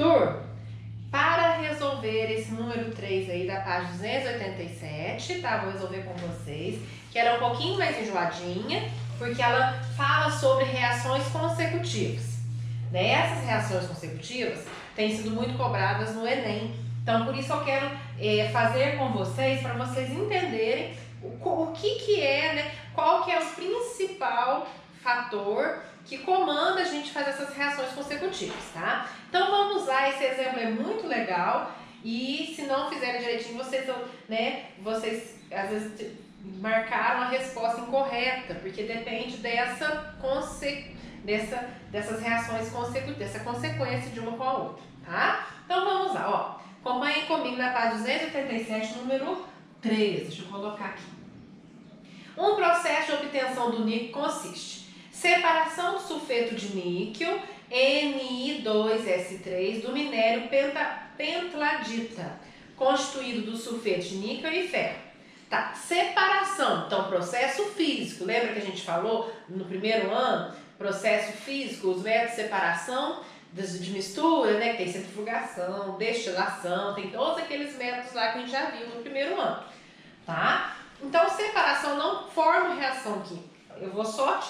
Turma, para resolver esse número 3 aí da página 287, tá? Vou resolver com vocês, que ela é um pouquinho mais enjoadinha, porque ela fala sobre reações consecutivas. Né? Essas reações consecutivas têm sido muito cobradas no Enem, então por isso eu quero fazer com vocês, para vocês entenderem o que é, né? Qual que é o principal fator que comanda a gente fazer essas reações consecutivas, tá? Então vamos lá, esse exemplo é muito legal e se não fizerem direitinho, vocês às vezes marcaram a resposta incorreta, porque depende dessas reações consecutivas, dessa consequência de uma com a outra, tá? Então vamos lá, ó. Acompanhem comigo na página 287, número 3. Deixa eu colocar aqui. Um processo de obtenção do níquel consiste: separação do sulfeto de níquel, Ni2S3, do minério pentladita, constituído do sulfeto de níquel e ferro. Tá, separação, então processo físico, lembra que a gente falou no primeiro ano? Processo físico, os métodos de separação de mistura, né? Tem centrifugação, destilação, tem todos aqueles métodos lá que a gente já viu no primeiro ano, tá? Então, separação não forma reação química. Eu vou só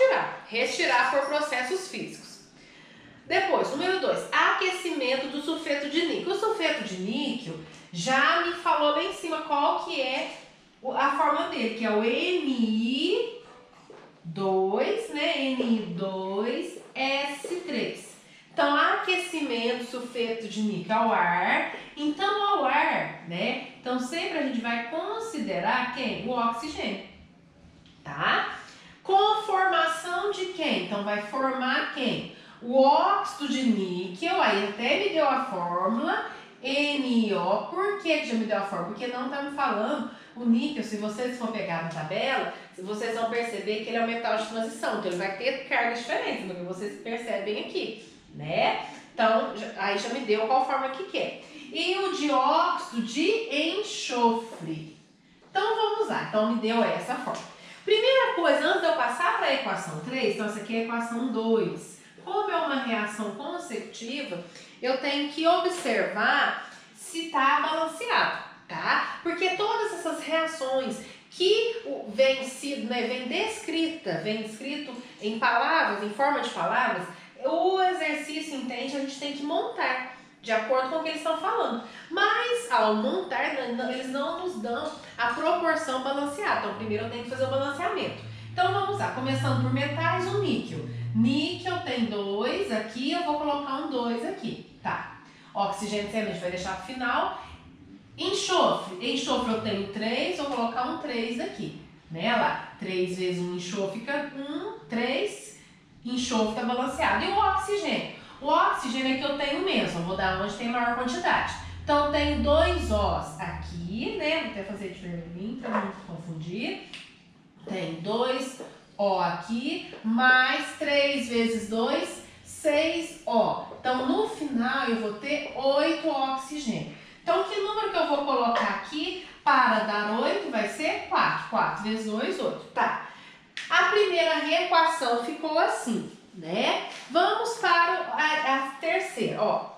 retirar por processos físicos. Depois, número 2, aquecimento do sulfeto de níquel. O sulfeto de níquel já me falou lá em cima qual que é a fórmula dele, que é o Ni2, né? Ni2S3. Então, aquecimento do sulfeto de níquel ao ar. Então, ao ar, né? Então, sempre a gente vai considerar quem? O oxigênio, tá? Com formação de quem? Então, vai formar quem? O óxido de níquel, aí até me deu a fórmula, NiO. Por que já me deu a fórmula? Porque não tá me falando o níquel. Se vocês for pegar na tabela, vocês vão perceber que ele é um metal de transição, então ele vai ter cargas diferentes do que vocês percebem aqui, né? Então, aí já me deu qual forma que é. E o dióxido de enxofre. Então, vamos lá. Então, me deu essa forma. Primeira coisa, antes de eu passar para a equação 3, então essa aqui é a equação 2. Como é uma reação consecutiva, eu tenho que observar se está balanceado, tá? Porque todas essas reações que vem escrito em palavras, em forma de palavras, o exercício entende, a gente tem que montar de acordo com o que eles estão falando. Mas, ao montar, eles não nos dão a proporção balanceada. Então, primeiro eu tenho que fazer o balanceamento. Então, vamos lá. Começando por metais, o níquel. Níquel tem 2 aqui, eu vou colocar um 2 aqui. Tá. Oxigênio, a gente vai deixar pro final. Enxofre. Enxofre eu tenho 3, vou colocar um 3 aqui. Né? Lá, 3 vezes um enxofre fica 1, 3. Enxofre está balanceado. E o oxigênio? O oxigênio é que eu tenho menos, eu vou dar onde tem maior quantidade. Então, eu tenho 2 Os aqui, né? Vou até fazer de vermelhinho para não confundir. Tem 2 O aqui, mais 3 vezes 2, 6 O. Então, no final, eu vou ter 8 oxigênio. Então, que número que eu vou colocar aqui para dar 8 vai ser 4. 4 vezes 2, 8. Tá. A primeira reequação ficou assim, né? Vamos para a terceira, ó.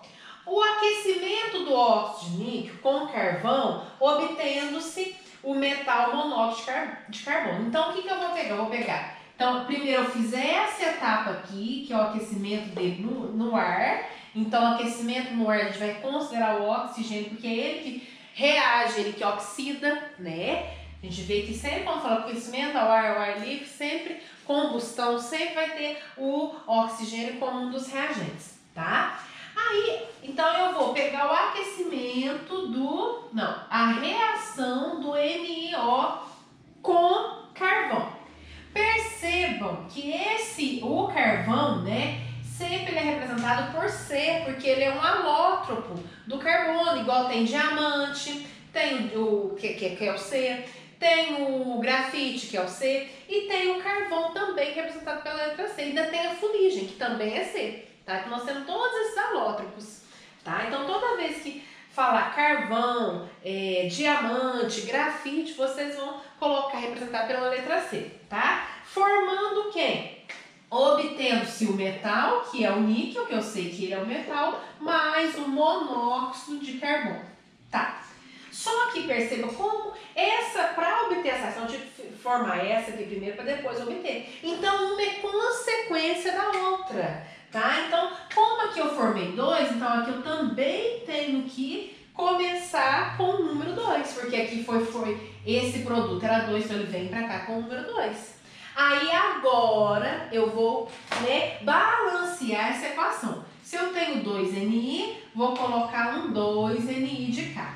O aquecimento do óxido de níquel com carvão, obtendo-se o metal monóxido de carbono. Então, o que eu vou pegar? Eu vou pegar. Então, primeiro eu fiz essa etapa aqui, que é o aquecimento dele no ar. Então, o aquecimento no ar, a gente vai considerar o oxigênio, porque é ele que reage, ele que oxida, né? A gente vê que sempre quando fala aquecimento ao ar livre, sempre combustão, sempre vai ter o oxigênio como um dos reagentes, tá? Aí, então eu vou pegar o aquecimento a reação do NiO com carvão. Percebam que o carvão, né, sempre ele é representado por C, porque ele é um alótropo do carbono, igual tem diamante, tem o que é o C, tem o grafite, que é o C, e tem o carvão também, que é representado pela letra C. Ainda tem a fuligem, que também é C, tá? Então, nós temos todos esses alótropos, tá? Então, toda vez que falar carvão, diamante, grafite, vocês vão colocar representado pela letra C, tá? Formando quem? obtendo-se o metal, que é o níquel, que eu sei que ele é o metal, mais o monóxido de carbono. Tá. Só que perceba como para obter essa ação, eu tive que formar essa aqui primeiro para depois obter. Então, uma é consequência da outra, tá? Então, como aqui eu formei 2, então aqui eu também tenho que começar com o número 2, porque aqui foi esse produto era 2, então ele vem para cá com o número 2. Aí agora eu vou, balancear essa equação. Se eu tenho 2Ni, vou colocar um 2Ni de cá.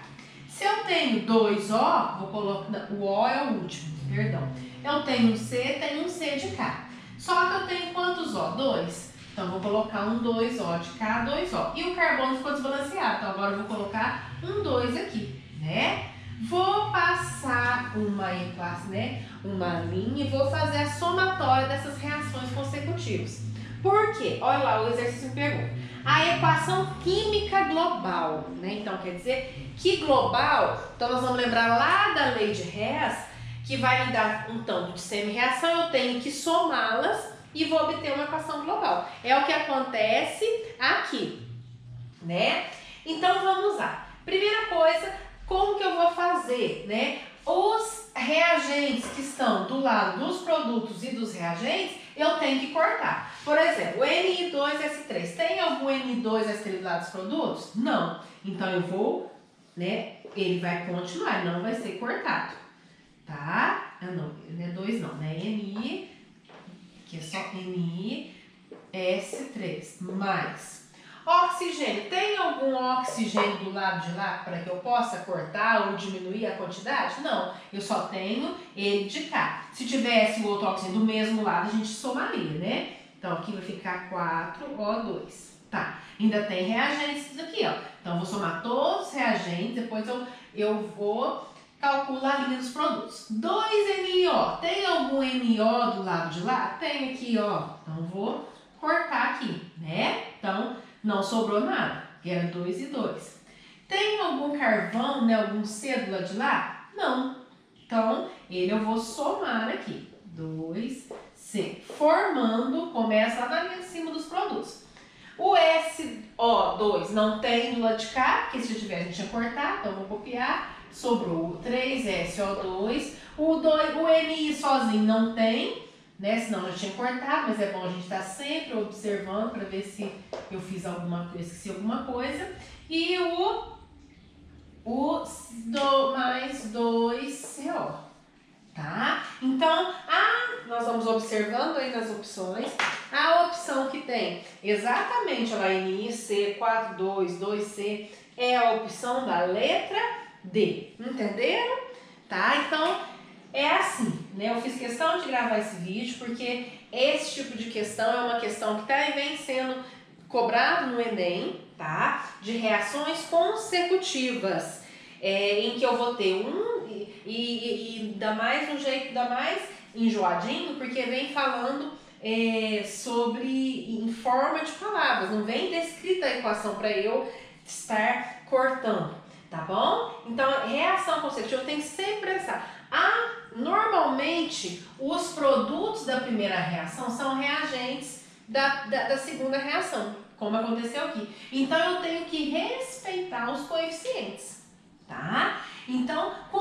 Se eu tenho 2O, vou colocar, o O é o último, perdão. Eu tenho um C, tenho um C de cá. Só que eu tenho quantos O? 2. Então, vou colocar um 2O de cá, 2O. E o carbono ficou desbalanceado, então agora eu vou colocar um 2 aqui, né? Vou passar uma equação, uma linha e vou fazer a somatória dessas reações consecutivas. Por quê? Olha lá, o exercício me pergunta. A equação química global, Então, quer dizer que global, então nós vamos lembrar lá da lei de Hess, que vai me dar um tanto de semi-reação, eu tenho que somá-las e vou obter uma equação global. É o que acontece aqui, Então, vamos lá. Primeira coisa, como que eu vou fazer, Os reagentes que estão do lado dos produtos e dos reagentes, eu tenho que cortar. Por exemplo, o Ni2S3. Tem algum Ni2S3 do lado dos produtos? Não. Então, eu vou, ele vai continuar, não vai ser cortado. Tá? Não é 2 não, Ni, que é só NiS3, mais oxigênio. Tem algum oxigênio do lado de lá para que eu possa cortar ou diminuir a quantidade? Não, eu só tenho ele de cá. Se tivesse o outro oxigênio do mesmo lado, a gente somaria, Então, aqui vai ficar 4O2. Tá, ainda tem reagentes aqui, ó. Então, eu vou somar todos os reagentes, depois eu vou calcular a linha dos produtos. 2NiO. Tem algum NiO do lado de lá? Tem aqui, ó. Então, vou cortar aqui, Então, não sobrou nada, que era 2 e 2. Tem algum carvão, algum C do lado de lá? Não. Então, eu vou somar aqui. 2C. Formando, começa lá na linha de cima dos produtos. O SO2 não tem do lado de cá, porque se tiver a gente tinha cortado, então eu vou copiar. Sobrou o 3SO2. O Ni sozinho não tem, senão eu já tinha cortado, mas é bom a gente estar sempre observando para ver se eu fiz esqueci alguma coisa. E mais 2CO, tá? Então, nós vamos observando aí nas opções. A opção que tem exatamente, olha lá, NiC, 42, 2C, é a opção da letra D. Entenderam? Tá? Então, é assim, Eu fiz questão de gravar esse vídeo porque esse tipo de questão é uma questão que vem sendo cobrado no Enem, tá? De reações consecutivas, em que eu vou ter e dá mais um jeito, dá mais enjoadinho, porque vem falando sobre em forma de palavras, não vem descrita a equação para eu estar cortando, tá bom? Então, reação consecutiva, eu tenho que sempre pensar. Normalmente, os produtos da primeira reação são reagentes da segunda reação, como aconteceu aqui. Então, eu tenho que respeitar os coeficientes, tá? Então,